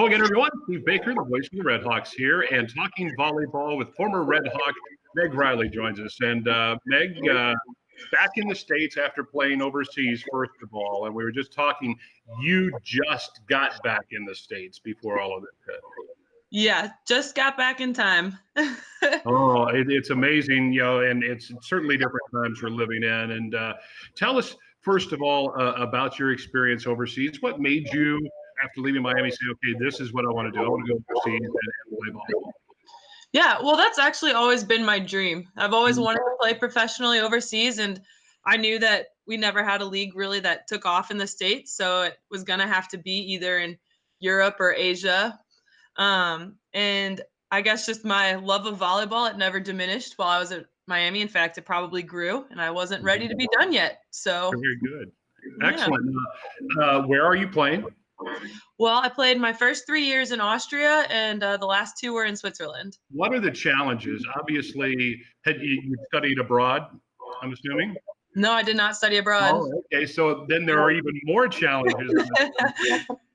Hello again, everyone. Steve Baker, the voice of the RedHawks here, and talking volleyball with former RedHawk Meg Riley joins us. And Meg, back in the States after playing overseas, first of all, and we were just talking, you just got back in the States before all of this hit. Yeah, just got back in time. Oh, it's amazing, and it's certainly different times we're living in. And tell us, first of all, about your experience overseas. What made you, after leaving Miami, say, okay, this is what I want to do. I want to go overseas and play volleyball? Yeah, well, that's actually always been my dream. I've always wanted to play professionally overseas, and I knew that we never had a league really that took off in the States, so it was going to have to be either in Europe or Asia. And I guess just my love of volleyball, it never diminished while I was at Miami. In fact, it probably grew, and I wasn't ready to be done yet. So very good. Excellent. Where are you playing? Well, I played my first 3 years in Austria, and the last 2 were in Switzerland. What are the challenges? Obviously, had you studied abroad, I'm assuming? No, I did not study abroad. Oh, okay. So then there are even more challenges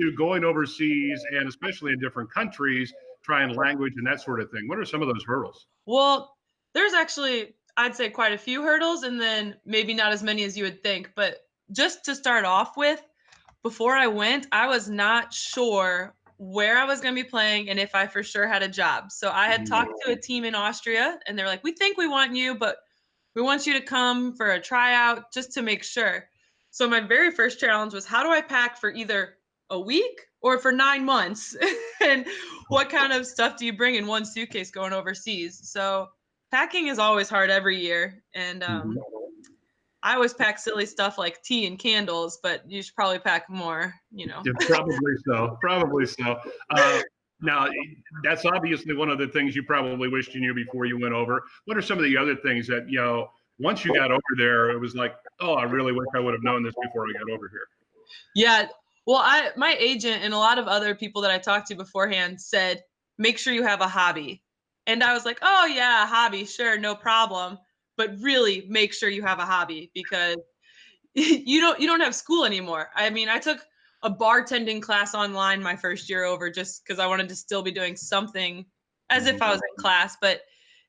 to going overseas, and especially in different countries, trying language and that sort of thing. What are some of those hurdles? Well, there's actually, I'd say, quite a few hurdles, and then maybe not as many as you would think. But just to start off with, before I went, I was not sure where I was going to be playing and if I for sure had a job. So I had talked to a team in Austria, and they're like, we think we want you, but we want you to come for a tryout just to make sure. So my very first challenge was, how do I pack for either a week or for 9 months? And what kind of stuff do you bring in one suitcase going overseas? So packing is always hard every year. And I always pack silly stuff like tea and candles, but you should probably pack more, Yeah, probably so. Now, that's obviously one of the things you probably wished you knew before you went over. What are some of the other things that, once you got over there, it was like, oh, I really wish I would have known this before I got over here? Yeah. Well, my agent and a lot of other people that I talked to beforehand said, make sure you have a hobby. And I was like, oh, yeah, a hobby. Sure, no problem. But really make sure you have a hobby, because you don't have school anymore. I mean, I took a bartending class online my first year over just because I wanted to still be doing something as if I was in class. But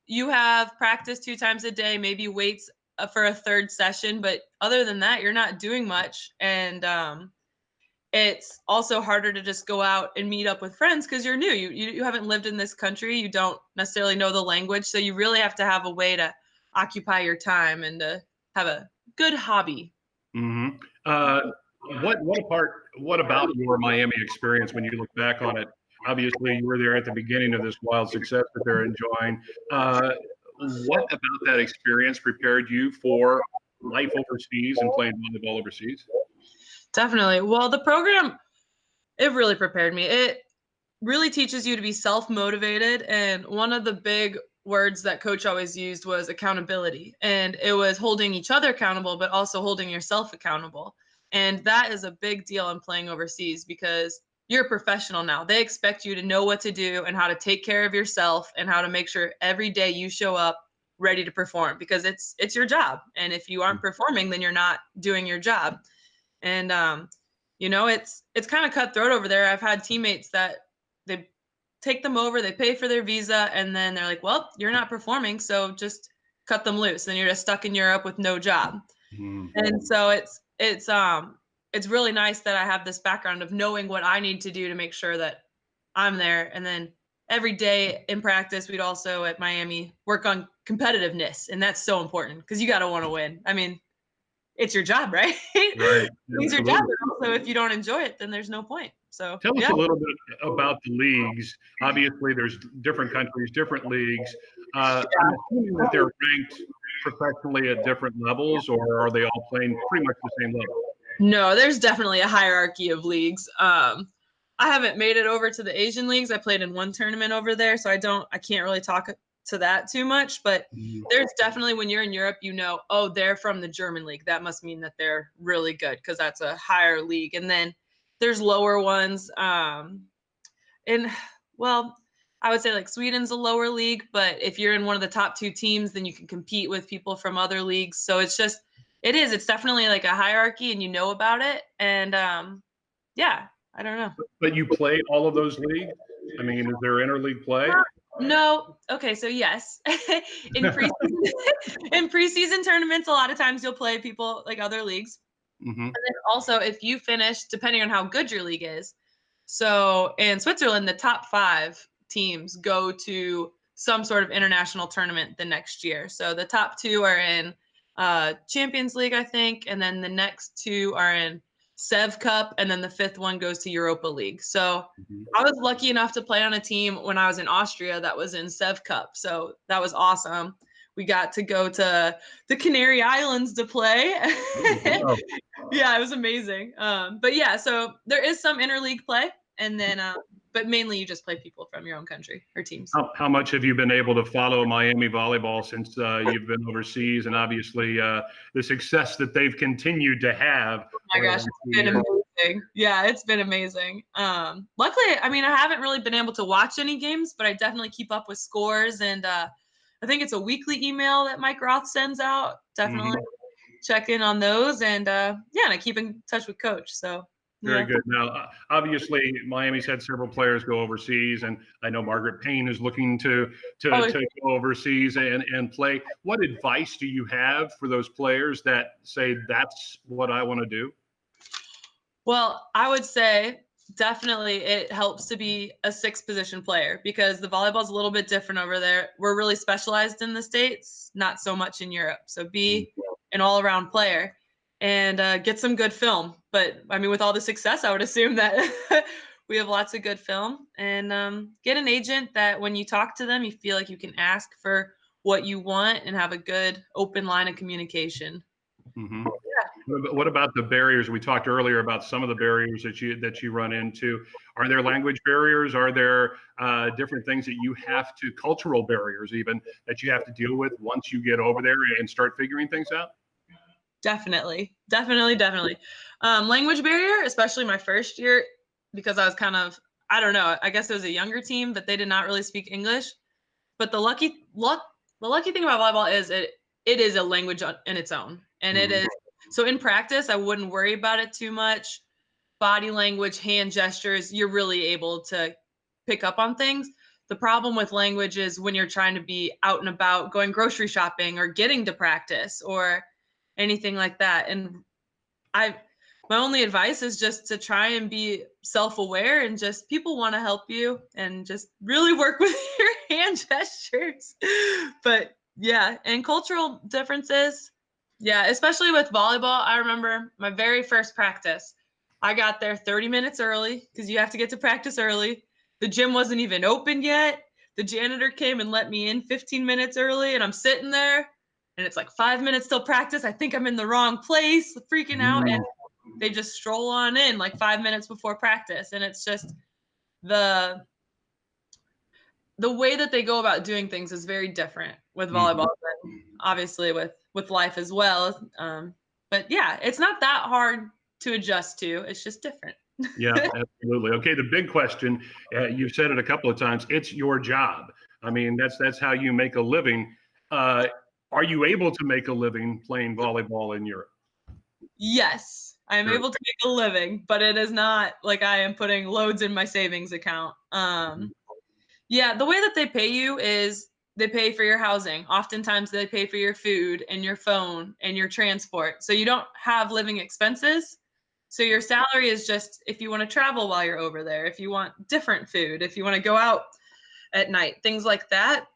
you have practice 2 times a day, maybe weights for a third session. But other than that, you're not doing much. And it's also harder to just go out and meet up with friends because you're new. You haven't lived in this country. You don't necessarily know the language. So you really have to have a way to occupy your time and to have a good hobby. Mm-hmm. What about your Miami experience when you look back on it? Obviously, you were there at the beginning of this wild success that they're enjoying. What about that experience prepared you for life overseas and playing volleyball overseas? Definitely. Well, the program, it really prepared me. It really teaches you to be self-motivated. And one of the big words that coach always used was accountability. And it was holding each other accountable, but also holding yourself accountable. And that is a big deal in playing overseas, because you're a professional now. They expect you to know what to do and how to take care of yourself and how to make sure every day you show up ready to perform, because it's your job. And if you aren't performing, then you're not doing your job. And it's kind of cutthroat over there. I've had teammates that they take them over, they pay for their visa, and then they're like, well, you're not performing, so just cut them loose. And you're just stuck in Europe with no job. And so it's really nice that I have this background of knowing what I need to do to make sure that I'm there. And then every day in practice, we'd also at Miami work on competitiveness. And that's so important because you got to want to win. I mean, it's your job, right? Right. It's your job. And also, if you don't enjoy it, then there's no point. So tell us a little bit about the leagues. Obviously, there's different countries, different leagues. I'm assuming that they're ranked professionally at different levels, or are they all playing pretty much the same level? No, there's definitely a hierarchy of leagues. I haven't made it over to the Asian leagues. I played in one tournament over there, so I can't really talk to that too much, but there's definitely, when you're in Europe, oh, they're from the German league. That must mean that they're really good because that's a higher league. And then there's lower ones. Well, I would say like Sweden's a lower league, but if you're in one of the top 2 teams, then you can compete with people from other leagues. So it's definitely like a hierarchy, and you know about it. And yeah, I don't know. But you play all of those leagues? I mean, is there interleague play? No. Okay, so yes. in preseason in preseason tournaments, a lot of times you'll play people like other leagues. Mm-hmm. And then also if you finish, depending on how good your league is. So in Switzerland, the top 5 teams go to some sort of international tournament the next year. So the top 2 are in Champions League, I think, and then the next 2 are in Sev Cup, and then the 5th one goes to Europa League. So I was lucky enough to play on a team when I was in Austria that was in Sev Cup. So that was awesome. We got to go to the Canary Islands to play. Wow. Yeah, it was amazing. But yeah, so there is some interleague play, and then but mainly you just play people from your own country or teams. How much have you been able to follow Miami volleyball since you've been overseas, and obviously the success that they've continued to have? Oh my gosh, it's been amazing. Yeah, it's been amazing. Luckily, I mean, I haven't really been able to watch any games, but I definitely keep up with scores, and I think it's a weekly email that Mike Roth sends out. Definitely check in on those, and and I keep in touch with Coach. So very good. Now, obviously, Miami's had several players go overseas, and I know Margaret Payne is looking to go overseas and play. What advice do you have for those players that say, that's what I want to do? Well, I would say definitely it helps to be a 6th position player, because the volleyball's a little bit different over there. We're really specialized in the States, not so much in Europe. So be an all-around player and get some good film. But I mean, with all the success, I would assume that we have lots of good film, and get an agent that when you talk to them, you feel like you can ask for what you want and have a good open line of communication. Mm-hmm. What about the barriers? We talked earlier about some of the barriers that you run into. Are there language barriers? Are there different things that you have to, cultural barriers even, that you have to deal with once you get over there and start figuring things out? Definitely. Language barrier, especially my first year, because I was kind of, I don't know, I guess it was a younger team, but they did not really speak English. But the lucky thing about volleyball is it is a language in its own. And it is, so in practice, I wouldn't worry about it too much. Body language, hand gestures, you're really able to pick up on things. The problem with language is when you're trying to be out and about, going grocery shopping or getting to practice or anything like that. And my only advice is just to try and be self-aware, and just people want to help you, and just really work with your hand gestures. But yeah, and cultural differences. Yeah, especially with volleyball. I remember my very first practice. I got there 30 minutes early because you have to get to practice early. The gym wasn't even open yet. The janitor came and let me in 15 minutes early, and I'm sitting there, and it's like 5 minutes till practice. I think I'm in the wrong place, freaking out, and they just stroll on in like 5 minutes before practice. And it's just the way that they go about doing things is very different with volleyball than obviously with life as well. But yeah, it's not that hard to adjust to. It's just different. Yeah, absolutely. Okay, the big question, you've said it a couple of times, it's your job. I mean, that's how you make a living. Are you able to make a living playing volleyball in Europe? Yes, I am able to make a living, but it is not like I am putting loads in my savings account. Yeah, the way that they pay you is they pay for your housing. Oftentimes they pay for your food and your phone and your transport. So you don't have living expenses. So your salary is just if you want to travel while you're over there, if you want different food, if you want to go out at night, things like that.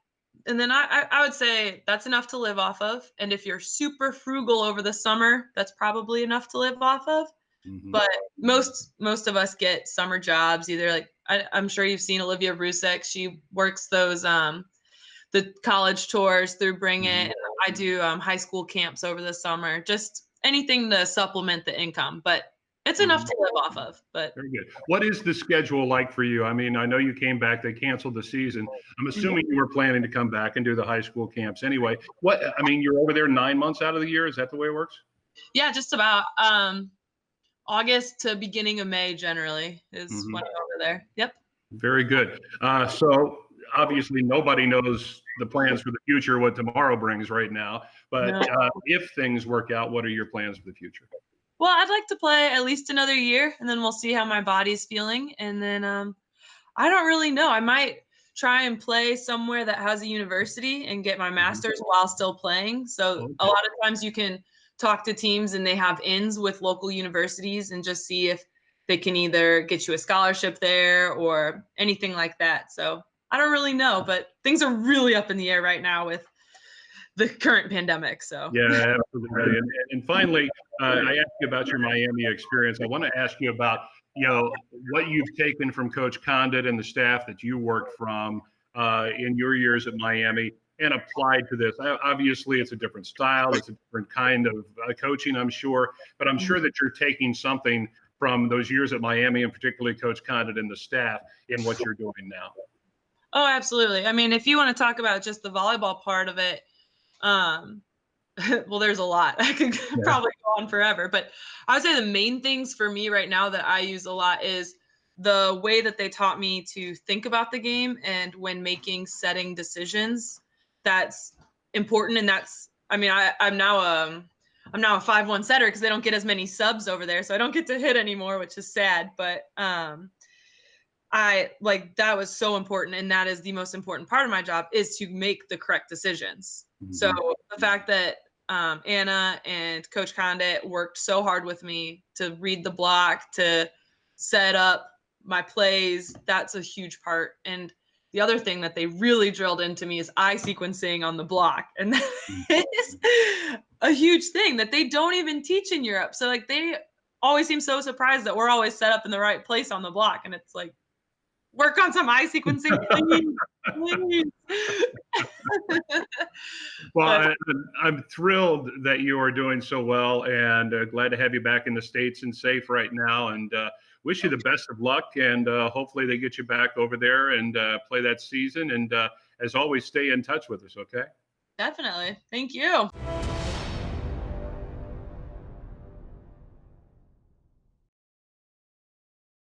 And then I would say that's enough to live off of. And if you're super frugal over the summer, that's probably enough to live off of. But most of us get summer jobs, either like I'm sure you've seen Olivia Rusek. She works those the college tours through Bring It. I do high school camps over the summer, just anything to supplement the income. But it's enough to live off of. But very good. What is the schedule like for you? I mean, I know you came back, they canceled the season. I'm assuming you were planning to come back and do the high school camps anyway. I mean, you're over there 9 months out of the year. Is that the way it works? Yeah, just about August to beginning of May generally is when I'm over there. Yep. Very good. So obviously nobody knows the plans for the future, what tomorrow brings right now. But if things work out, what are your plans for the future? Well, I'd like to play at least another year, and then we'll see how my body's feeling. And then I don't really know. I might try and play somewhere that has a university and get my master's while still playing. So Okay. a lot of times you can talk to teams and they have ins with local universities and just see if they can either get you a scholarship there or anything like that. So I don't really know, but things are really up in the air right now with the current pandemic. So Yeah, absolutely. And finally, I asked you about your Miami experience. I want to ask you about, what you've taken from Coach Condit and the staff that you worked from in your years at Miami and applied to this. Obviously, it's a different style. It's a different kind of coaching, I'm sure. But I'm sure that you're taking something from those years at Miami, and particularly Coach Condit and the staff, in what you're doing now. Oh, absolutely. I mean, if you want to talk about just the volleyball part of it, well, there's a lot. I could probably go on forever, but I would say the main things for me right now that I use a lot is the way that they taught me to think about the game, and when making setting decisions, that's important. And that's, I mean, I'm now a 5-1 setter because they don't get as many subs over there, so I don't get to hit anymore, which is sad. But I like that was so important, and that is the most important part of my job, is to make the correct decisions. Mm-hmm. So the fact that Anna and Coach Condit worked so hard with me to read the block, to set up my plays, that's a huge part. And the other thing that they really drilled into me is eye sequencing on the block, and that is a huge thing that they don't even teach in Europe. So like they always seem so surprised that we're always set up in the right place on the block, and it's like, work on some eye sequencing, please. Well, I'm thrilled that you are doing so well, and glad to have you back in the States and safe right now, and wish you the best of luck, and hopefully they get you back over there and play that season. And as always, stay in touch with us, okay? Definitely. Thank you.